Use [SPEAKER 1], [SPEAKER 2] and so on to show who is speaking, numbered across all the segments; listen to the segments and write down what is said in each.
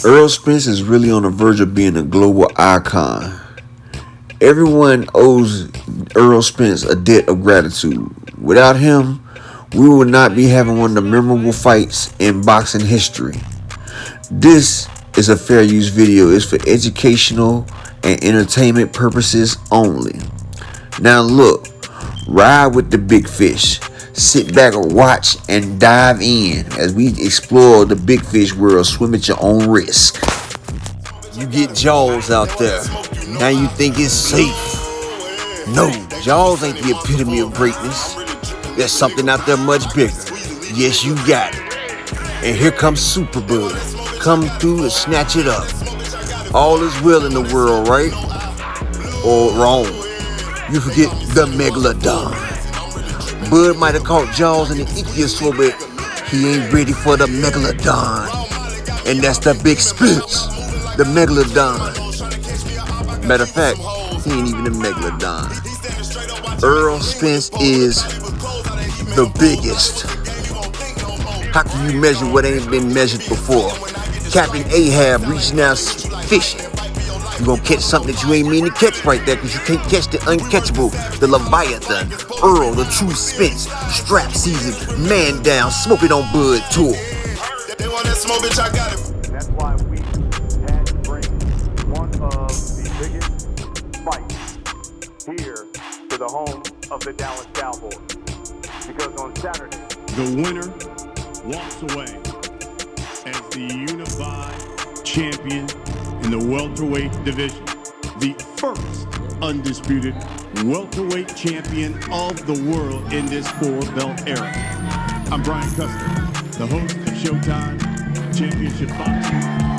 [SPEAKER 1] Errol Spence is really on the verge of being a global icon. Everyone owes Errol Spence a debt of gratitude. Without him, we would not be having one of the memorable fights in boxing history. This is a fair use video. It's for educational and entertainment purposes only. Now look, ride with the big fish. Sit back and watch and dive in as we explore the big fish world. Swim at your own risk. You get Jaws out there. Now you think it's safe. No, Jaws ain't the epitome of greatness. There's something out there much bigger. Yes, you got it. And here comes Superbud. Come through and snatch it up. All is well in the world, right? Or wrong. You forget the Megalodon. Bud might have caught Jaws in the ichthyosaur, so but he ain't ready for the Megalodon. And that's the big Spence, the Megalodon. Matter of fact, he ain't even a Megalodon. Errol Spence is the biggest. How can you measure what ain't been measured before? Captain Ahab reaching out fishing. You gonna catch something that you ain't mean to catch right there, cause you can't catch the uncatchable, the Leviathan. Earl, the true Spence, strap season, man down, smoking on Bud tour.
[SPEAKER 2] That's why we had to bring one of the biggest fights here to the home of the Dallas Cowboys. Because on Saturday,
[SPEAKER 3] the winner walks away as the unified champion in the welterweight division, the first undisputed welterweight champion of the world in this four-belt era. I'm Brian Custer, the host of Showtime Championship Boxing.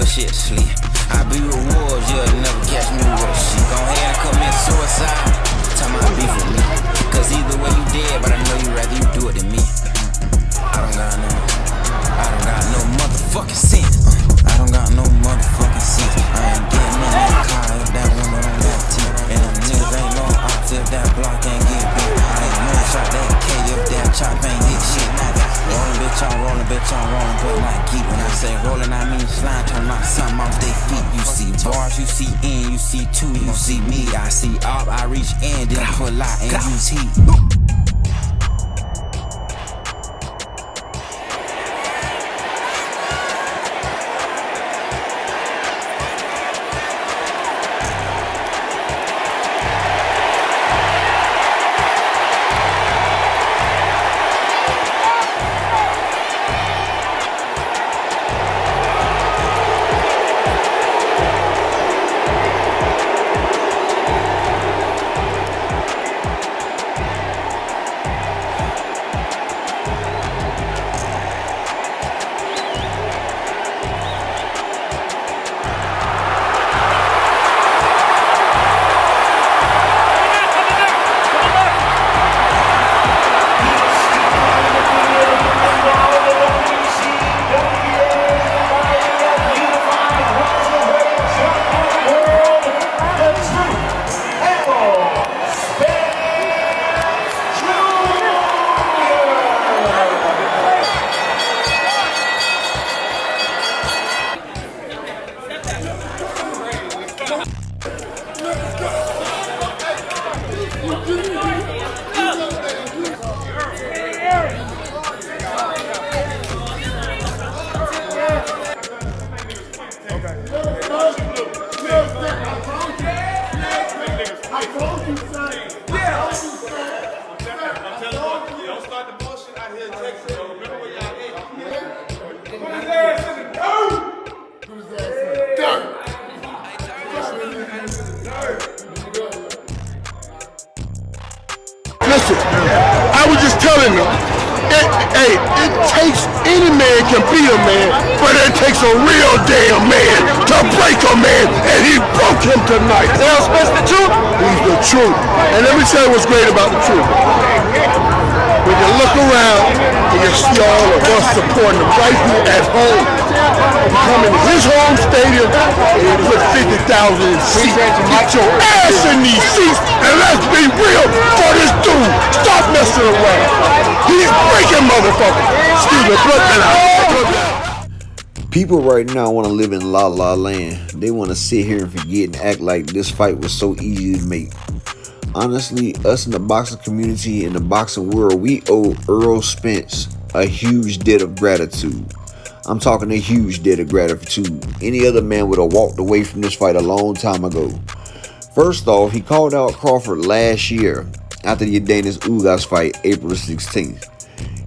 [SPEAKER 4] Shit sleep. I be with wolves, you'll never catch me with a sheep. Gon' ahead and commit suicide. Tell my beef with me. Cause either way you dead, but I know you rather you do it than me. I don't got no motherfucking sense. I don't got no motherfucking sense. I ain't getting in that car if that woman on that team. And them niggas ain't no ops if that block ain't get big. I ain't no shot that K if that chop ain't hit shit. Rolling, bitch, I'm rolling, but not geek. When I say rolling, I mean slide, turn my something off they feet. You see bars, you see in, you see two, you see me. I see up, I reach in, then pull out and use heat.
[SPEAKER 5] women. It takes, any man can be a man, but it takes a real damn man to break a man, and he broke him tonight. Errol Spence the truth? He's the truth. And let me tell you what's great about the truth. When you look around and you see all of us supporting him right here at home, you come in his home stadium and you put 50,000 in seats. Get your ass in these seats and let's be real for this dude. Stop messing around. He's breaking motherfuckers. Excuse me, Brooklyn out.
[SPEAKER 1] People right now want to live in La La Land. They want to sit here and forget and act like this fight was so easy to make. Honestly, us in the boxing community, in the boxing world, we owe Errol Spence a huge debt of gratitude. I'm talking a huge debt of gratitude. Any other man would have walked away from this fight a long time ago. First off, he called out Crawford last year after the Yordenis Ugas fight, April 16th.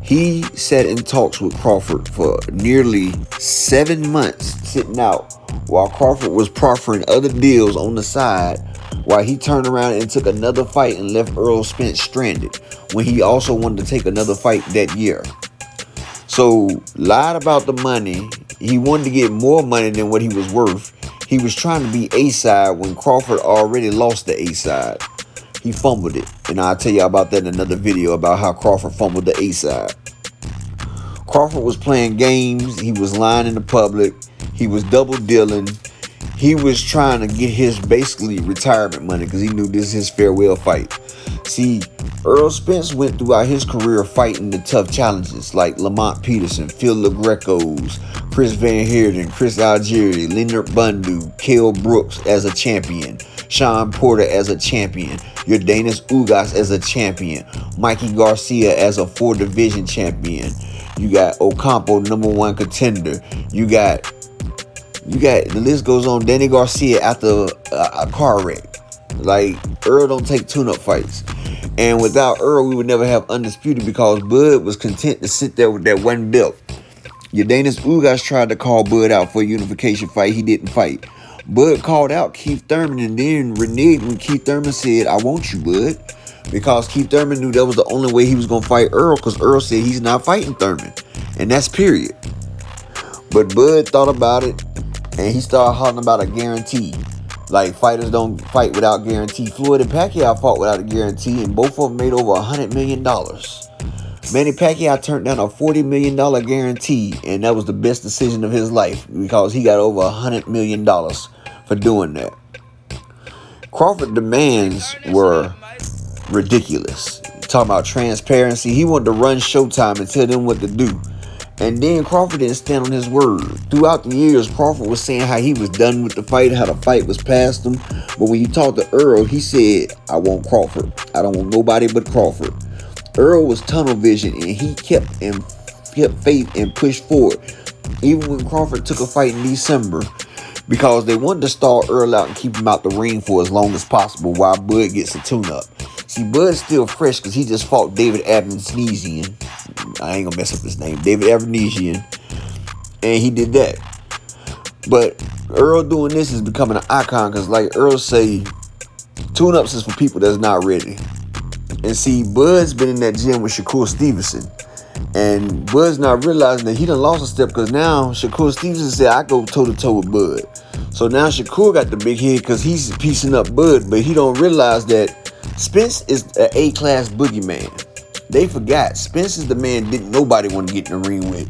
[SPEAKER 1] He sat in talks with Crawford for nearly 7 months, sitting out, while Crawford was proffering other deals on the side, while he turned around and took another fight and left Errol Spence stranded when he also wanted to take another fight that year. So, lied about the money. He wanted to get more money than what he was worth. He was trying to be A-side when Crawford already lost the A-side. He fumbled it, and I'll tell you about that in another video about how Crawford fumbled the A-side. Crawford was playing games. He was lying in the public. He was double dealing. He was trying to get his basically retirement money because he knew this is his farewell fight. See, Errol Spence went throughout his career fighting the tough challenges like Lamont Peterson, Phil LaGreco's, Chris Van Heerden, Chris Algieri, Leonard Bundu, Kell Brooks as a champion, Sean Porter as a champion, Yordenis Ugas as a champion, Mikey Garcia as a 4-division champion. You got Ocampo, #1 contender. You got the list goes on. Danny Garcia after a car wreck. Like, Earl don't take tune-up fights. And without Earl, we would never have Undisputed because Bud was content to sit there with that one belt. Yordenis Ugas tried to call Bud out for a unification fight. He didn't fight. Bud called out Keith Thurman and then reneged when Keith Thurman said, "I want you, Bud." Because Keith Thurman knew that was the only way he was going to fight Earl, because Earl said he's not fighting Thurman. And that's period. But Bud thought about it, and he started hollering about a guarantee. Like, fighters don't fight without guarantee. Floyd and Pacquiao fought without a guarantee, and both of them made over $100 million. Manny Pacquiao turned down a $40 million guarantee, and that was the best decision of his life because he got over $100 million for doing that. Crawford's demands were ridiculous. Talking about transparency. He wanted to run Showtime and tell them what to do. And then Crawford didn't stand on his word. Throughout the years, Crawford was saying how he was done with the fight, how the fight was past him. But when he talked to Earl, he said, "I want Crawford. I don't want nobody but Crawford." Earl was tunnel vision, and he kept faith and pushed forward. Even when Crawford took a fight in December, because they wanted to stall Earl out and keep him out the ring for as long as possible while Bud gets a tune-up. See, Bud's still fresh because he just fought David Avanesian. I ain't gonna mess up his name. David Avanesian. And he did that. But Earl doing this is becoming an icon because, like Earl say, tune-ups is for people that's not ready. And see, Bud's been in that gym with Shakur Stevenson. And Bud's not realizing that he done lost a step because now Shakur Stevenson said, "I go toe-to-toe with Bud." So now Shakur got the big head because he's piecing up Bud, but he don't realize that Spence is an A-class boogeyman. They forgot Spence is the man didn't nobody want to get in the ring with.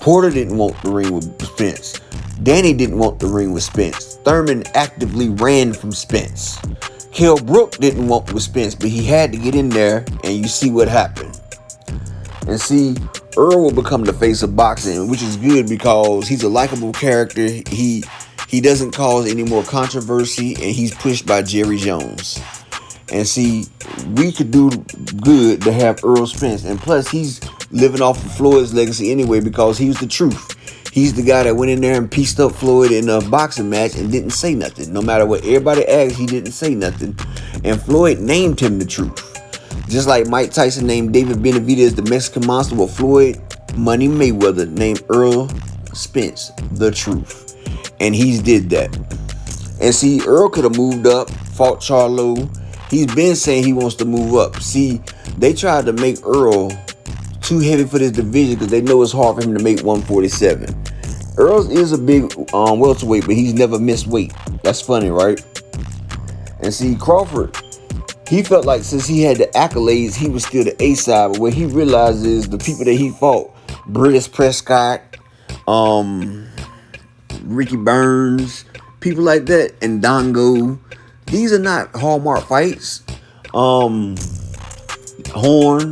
[SPEAKER 1] Porter didn't want the ring with Spence. Danny didn't want the ring with Spence. Thurman actively ran from Spence. Kell Brook didn't want with Spence, but he had to get in there, and you see what happened. And see, Earl will become the face of boxing, which is good because he's a likable character. He doesn't cause any more controversy, and he's pushed by Jerry Jones. And see, we could do good to have Errol Spence. And plus, he's living off of Floyd's legacy anyway because he was the truth. He's the guy that went in there and pieced up Floyd in a boxing match and didn't say nothing. No matter what everybody asked, he didn't say nothing. And Floyd named him the truth. Just like Mike Tyson named David Benavidez the Mexican Monster, but Floyd Money Mayweather named Errol Spence the truth. And he's did that. And see, Earl could have moved up, fought Charlo. He's been saying he wants to move up. See, they tried to make Earl too heavy for this division because they know it's hard for him to make 147. Earl is a big welterweight, but he's never missed weight. That's funny, right? And see, Crawford, he felt like since he had the accolades, he was still the A side. But what he realized is the people that he fought, Britis Prescott, Ricky Burns, people like that, and Dongo, these are not Hallmark fights. Horn,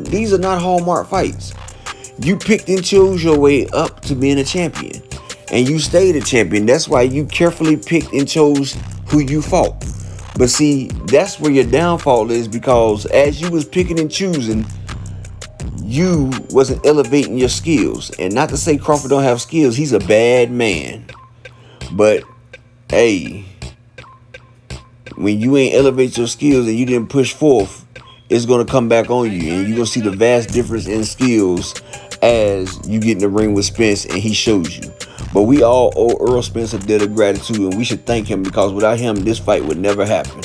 [SPEAKER 1] these are not Hallmark fights. You picked and chose your way up to being a champion, and you stayed a champion. That's why you carefully picked and chose who you fought. But see, that's where your downfall is, because as you was picking and choosing, you wasn't elevating your skills. And not to say Crawford don't have skills, he's a bad man. But hey, when you ain't elevate your skills and you didn't push forth, it's going to come back on you. And you're going to see the vast difference in skills as you get in the ring with Spence and he shows you. But we all owe Errol Spence a debt of gratitude, and we should thank him, because without him, this fight would never happen.